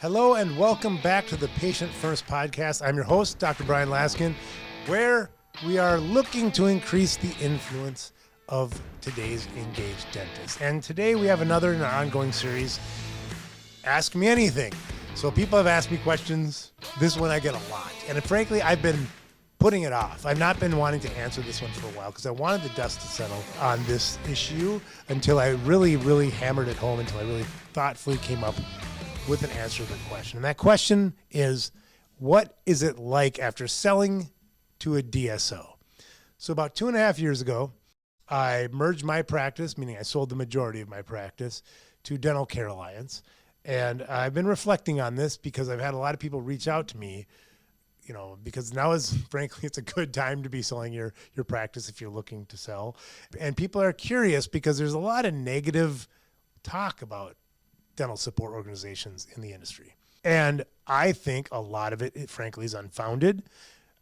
Hello and welcome back to the Patient First Podcast. I'm your host, Dr. Bryan Laskin, where we are looking to increase the influence of today's engaged dentists. And today we have another in our ongoing series, Ask Me Anything. So people have asked me questions. This one I get a lot. And frankly, I've been putting it off. I've not been wanting to answer this one for a while because I wanted the dust to settle on this issue until I really hammered it home, until I really thoughtfully came up with an answer to the question. And that question is, what is it like after selling to a DSO? So about 2.5 years ago, I merged my practice, meaning I sold the majority of my practice, to Dental Care Alliance. And I've been reflecting on this because I've had a lot of people reach out to me, because now is, frankly, it's a good time to be selling your practice if you're looking to sell. And people are curious because there's a lot of negative talk about dental support organizations in the industry. And I think a lot of it, frankly, is unfounded.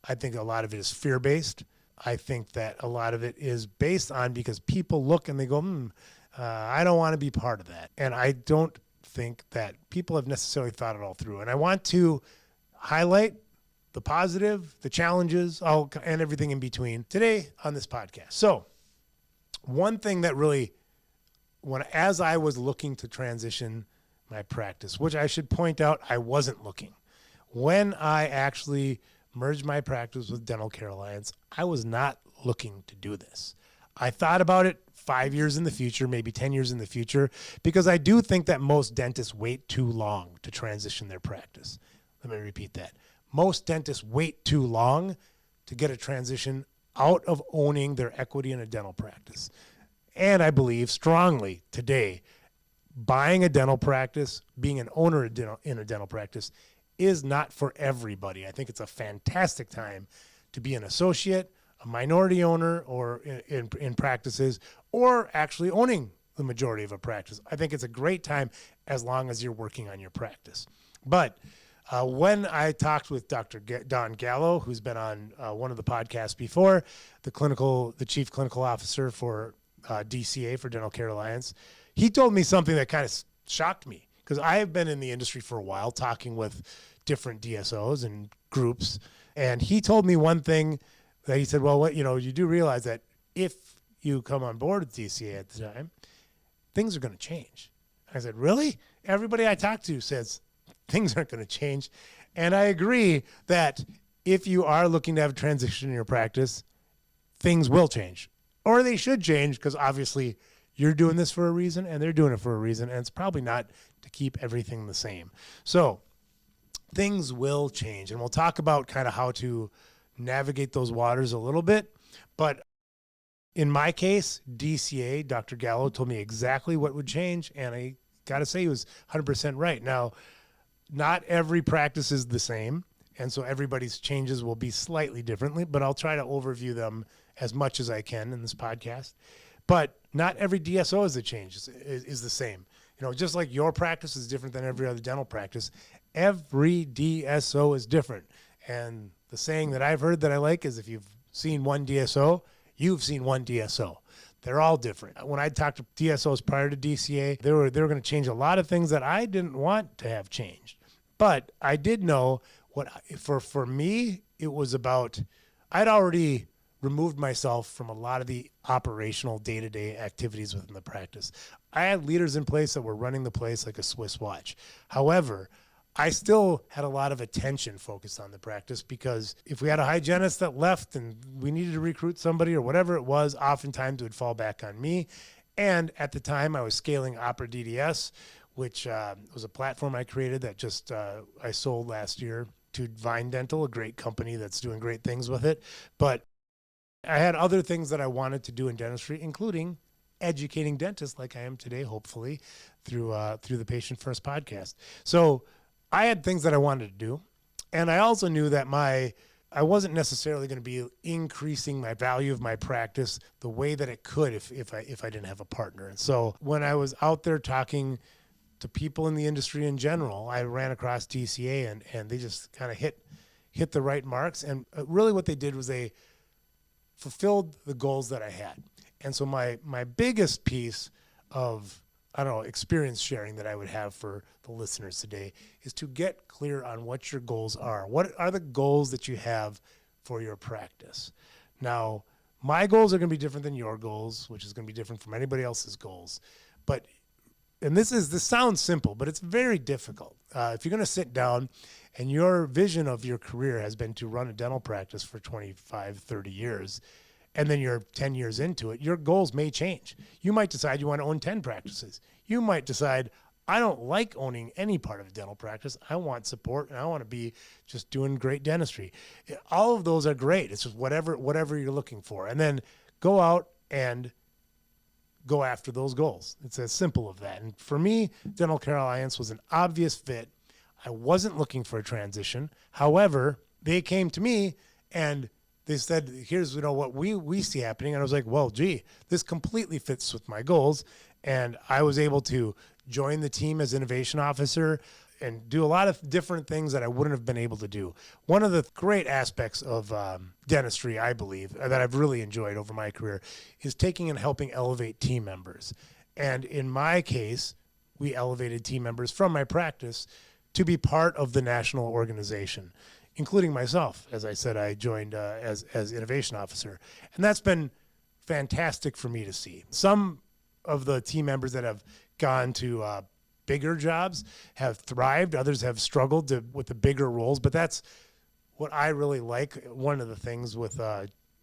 I think a lot of it is fear-based. I think that a lot of it is based on because people look and they go, I don't want to be part of that. And I don't think that people have necessarily thought it all through. And I want to highlight the positive, the challenges, and everything in between today on this podcast. So one thing that really, as I was looking to transition my practice, which I should point out, I wasn't looking. When I actually merged my practice with Dental Care Alliance, I was not looking to do this. I thought about it 5 years in the future, maybe 10 years in the future, because I do think that most dentists wait too long to transition their practice. Let me repeat that. Most dentists wait too long to get a transition out of owning their equity in a dental practice. And I believe strongly today, buying a dental practice, being an owner in a dental practice is not for everybody. I think it's a fantastic time to be an associate, a minority owner, or in practices, or actually owning the majority of a practice. I think it's a great time as long as you're working on your practice. But when I talked with Dr. Don Gallo, who's been on one of the podcasts before, the chief clinical officer for DCA, for Dental Care Alliance, he told me something that kind of shocked me because I have been in the industry for a while talking with different DSOs and groups. And he told me one thing that he said, well, you do realize that if you come on board with DCA at the time, things are going to change. I said, really? Everybody I talk to says things aren't going to change. And I agree that if you are looking to have a transition in your practice, things will change. Or they should change because obviously you're doing this for a reason and they're doing it for a reason, and it's probably not to keep everything the same. So things will change, and we'll talk about kind of how to navigate those waters a little bit. But in my case, DCA, Dr. Gallo, told me exactly what would change, and I got to say he was 100% right. Now, not every practice is the same, and so everybody's changes will be slightly differently, but I'll try to overview them as much as I can in this podcast. But not every DSO is the same. Just like your practice is different than every other dental practice, every DSO is different. And the saying that I've heard that I like is if you've seen one DSO, you've seen one DSO. They're all different. When I talked to DSOs prior to DCA, they were going to change a lot of things that I didn't want to have changed. But I did know for me, it was about, I'd already removed myself from a lot of the operational day-to-day activities within the practice. I had leaders in place that were running the place like a Swiss watch. However, I still had a lot of attention focused on the practice because if we had a hygienist that left and we needed to recruit somebody or whatever it was, oftentimes it would fall back on me. And at the time I was scaling Opera DDS, which was a platform I created that just I sold last year to Vine Dental, a great company that's doing great things with it. But I had other things that I wanted to do in dentistry, including educating dentists like I am today, hopefully, through the Patient First podcast. So I had things that I wanted to do. And I also knew that I wasn't necessarily going to be increasing my value of my practice the way that it could if I didn't have a partner. And so when I was out there talking to people in the industry in general, I ran across DCA and they just kind of hit the right marks. And really what they did was they fulfilled the goals that I had. And so my biggest piece of I don't know, experience sharing that I would have for the listeners today is to get clear on what your goals are. What are the goals that you have for your practice? Now, my goals are going to be different than your goals, which is going to be different from anybody else's goals. And this sounds simple, but it's very difficult. If you're going to sit down and your vision of your career has been to run a dental practice for 25, 30 years, and then you're 10 years into it, your goals may change. You might decide you want to own 10 practices. You might decide, I don't like owning any part of a dental practice. I want support, and I want to be just doing great dentistry. All of those are great. It's just whatever you're looking for. And then go out and go after those goals. It's as simple as that. And for me, Dental Care Alliance was an obvious fit. I wasn't looking for a transition. However, they came to me and they said, here's what we see happening. And I was like, well, gee, this completely fits with my goals. And I was able to join the team as innovation officer and do a lot of different things that I wouldn't have been able to do. One of the great aspects of dentistry, I believe, that I've really enjoyed over my career is taking and helping elevate team members. And in my case, we elevated team members from my practice to be part of the national organization, including myself. As I said, I joined as innovation officer. And that's been fantastic for me to see. Some of the team members that have gone to bigger jobs have thrived. Others have struggled with the bigger roles. But that's what I really like. One of the things with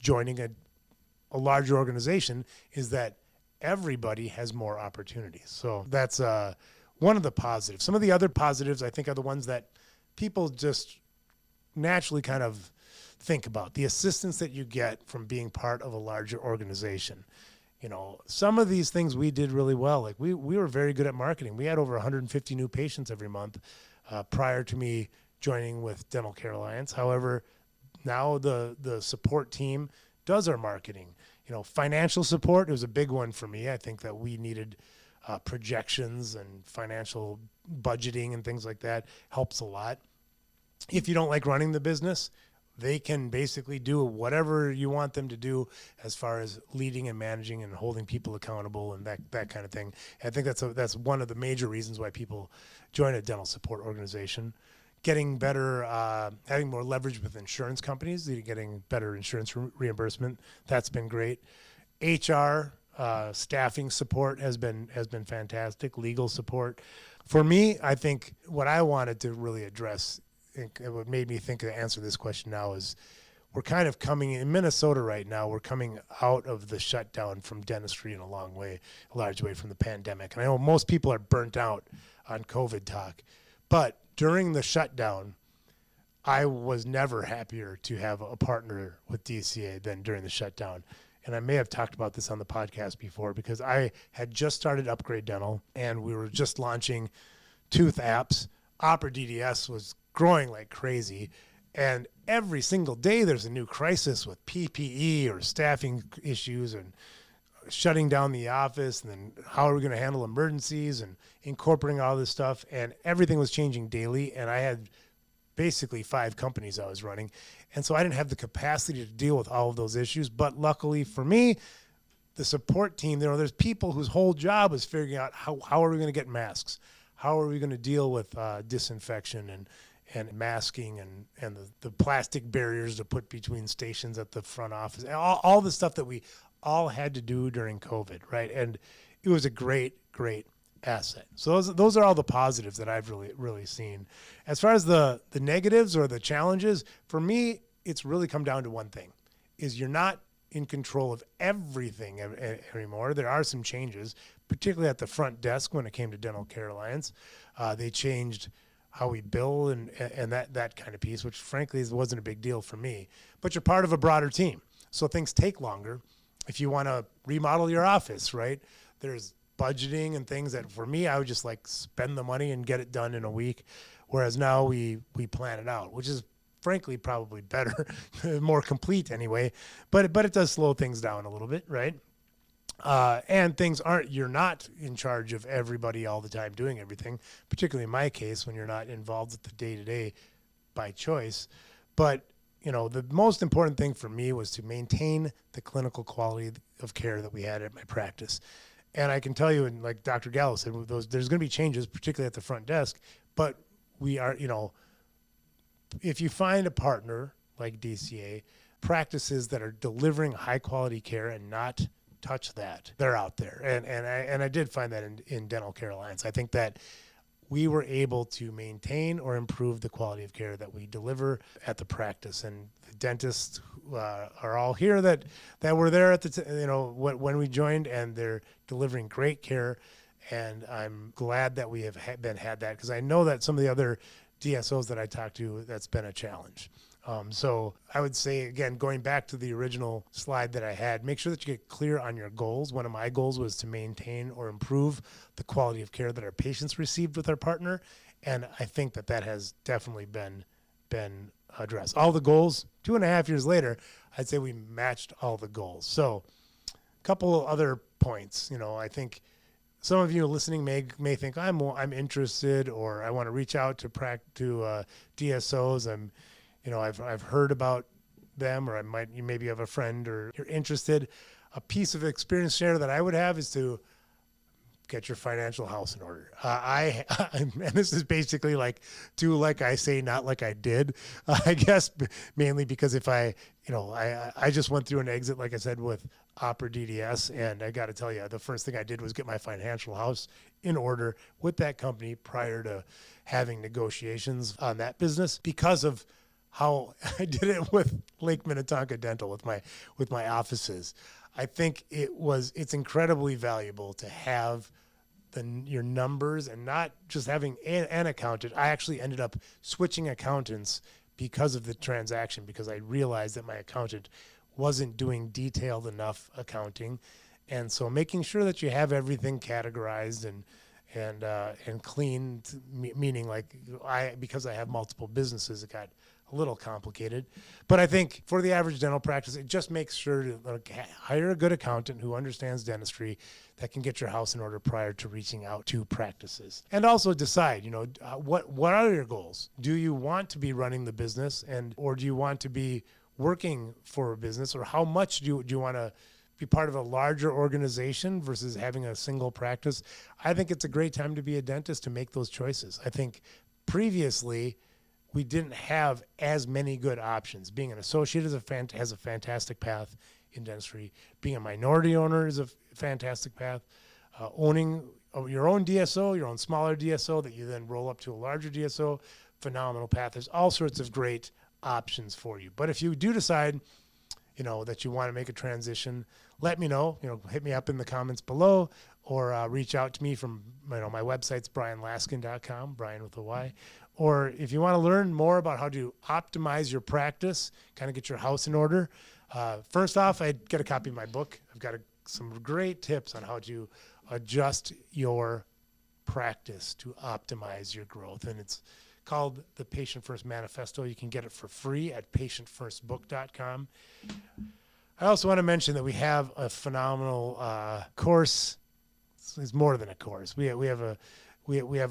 joining a larger organization is that everybody has more opportunities. So that's one of the positives. Some of the other positives, I think, are the ones that people just naturally kind of think about. The assistance that you get from being part of a larger organization. Some of these things we did really well. Like we were very good at marketing. We had over 150 new patients every month prior to me joining with Dental Care Alliance. However, now the support team does our marketing. Financial support was a big one for me. I think that we needed projections and financial budgeting and things like that. Helps a lot. If you don't like running the business, they can basically do whatever you want them to do as far as leading and managing and holding people accountable and that kind of thing. And I think that's one of the major reasons why people join a dental support organization. Getting better, having more leverage with insurance companies, getting better insurance reimbursement. That's been great. HR, staffing support has been fantastic. Legal support. For me, I think what I wanted to really address, what made me think to answer this question now, is we're kind of coming in Minnesota right now. We're coming out of the shutdown from dentistry in a large way from the pandemic. And I know most people are burnt out on COVID talk, but during the shutdown, I was never happier to have a partner with DCA than during the shutdown. And I may have talked about this on the podcast before because I had just started Upgrade Dental and we were just launching tooth apps. Opera DDS was growing like crazy. And every single day there's a new crisis with PPE or staffing issues and shutting down the office. And then how are we going to handle emergencies and incorporating all this stuff? And everything was changing daily. And I had basically 5 companies I was running. And so I didn't have the capacity to deal with all of those issues. But luckily for me, the support team, there's people whose whole job is figuring out how are we going to get masks? How are we going to deal with disinfection and masking and the plastic barriers to put between stations at the front office, and all the stuff that we all had to do during COVID, right? And it was a great asset. So those are all the positives that I've really seen. As far as the negatives or the challenges, for me, it's really come down to one thing, is you're not in control of everything anymore. There are some changes, particularly at the front desk when it came to Dental Care Alliance. They changed how we bill and that kind of piece, which frankly wasn't a big deal for me. But you're part of a broader team, so things take longer. If you want to remodel your office, right, there's budgeting and things that for me, I would just like spend the money and get it done in a week. Whereas now we plan it out, which is frankly probably better, more complete anyway, but it does slow things down a little bit, right? And you're not in charge of everybody all the time doing everything, particularly in my case when you're not involved with the day-to-day by choice. But, the most important thing for me was to maintain the clinical quality of care that we had at my practice. And I can tell you, and like Dr. Gallo said, with those, there's going to be changes, particularly at the front desk. But we are, if you find a partner like DCA, practices that are delivering high quality care and not touch that, they're out there. And I did find that in Dental Care Alliance. I think that we were able to maintain or improve the quality of care that we deliver at the practice. And the dentists are all here that were there at when we joined, and they're delivering great care. And I'm glad that we have had that, because I know that some of the other DSOs that I talked to, that's been a challenge. So I would say, again, going back to the original slide that I had, make sure that you get clear on your goals. One of my goals was to maintain or improve the quality of care that our patients received with our partner. And I think that has definitely been addressed. All the goals, 2.5 years later, I'd say we matched all the goals. So a couple of other points, I think some of you listening may think I'm interested, or I want to reach out to DSOs. I've heard about them, or you maybe have a friend or you're interested. A piece of experience share that I would have is to get your financial house in order. And this is basically like I say, not like I did, I guess, mainly because if I just went through an exit, like I said, with Opera DDS, and I got to tell you, the first thing I did was get my financial house in order with that company prior to having negotiations on that business, because of how I did it with Lake Minnetonka Dental with my offices. I think it's incredibly valuable to have your numbers, and not just having an accountant. I actually ended up switching accountants because of the transaction, because I realized that my accountant wasn't doing detailed enough accounting. And so making sure that you have everything categorized and clean, meaning because I have multiple businesses, it got a little complicated. But I think for the average dental practice, it just makes sure to hire a good accountant who understands dentistry, that can get your house in order prior to reaching out to practices. And also decide, what are your goals? Do you want to be running the business, or do you want to be working for a business, or how much do you want to be part of a larger organization versus having a single practice? I think it's a great time to be a dentist to make those choices. I think previously we didn't have as many good options. Being an associate has a fantastic path in dentistry. Being a minority owner is a fantastic path. Owning your own DSO, your own smaller DSO that you then roll up to a larger DSO, phenomenal path. There's all sorts of great options for you. But if you do decide, that you want to make a transition, let me know. Hit me up in the comments below, or reach out to me from my website's bryanlaskin.com, Bryan with a Y. Or if you want to learn more about how to optimize your practice, kind of get your house in order, first off, I'd get a copy of my book. I've got some great tips on how to adjust your practice to optimize your growth. And it's called the Patient First Manifesto. You can get it for free at patientfirstbook.com. I also want to mention that we have a phenomenal course. It's more than a course. We have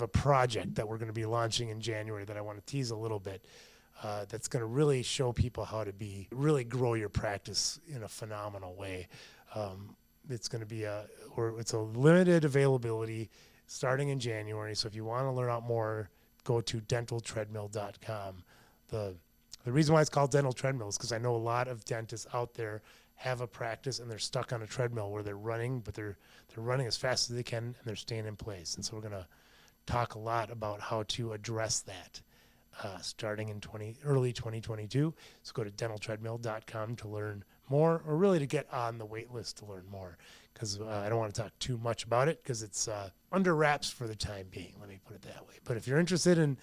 a project that we're going to be launching in January that I want to tease a little bit. That's going to really show people how to really grow your practice in a phenomenal way. It's going to be it's a limited availability starting in January. So if you want to learn out more, go to dentaltreadmill.com. The reason why it's called Dental Treadmill is because I know a lot of dentists out there have a practice and they're stuck on a treadmill where they're running, but they're running as fast as they can and they're staying in place. And so we're going to talk a lot about how to address that starting in early 2022. So go to dentaltreadmill.com to learn more, or really to get on the wait list to learn more, because I don't want to talk too much about it because it's under wraps for the time being. Let me put it that way. But if you're interested in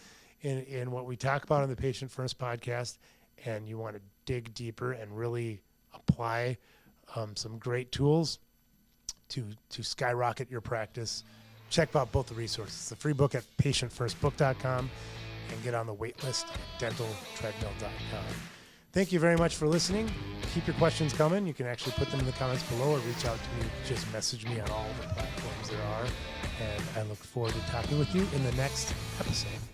what we talk about on the Patient First podcast, and you want to dig deeper and really apply some great tools to skyrocket your practice, check out both the resources. The free book at patientfirstbook.com, and get on the wait list at dentaltreadmill.com. Thank you very much for listening. Keep your questions coming. You can actually put them in the comments below, or reach out to me. Just message me on all the platforms there are. And I look forward to talking with you in the next episode.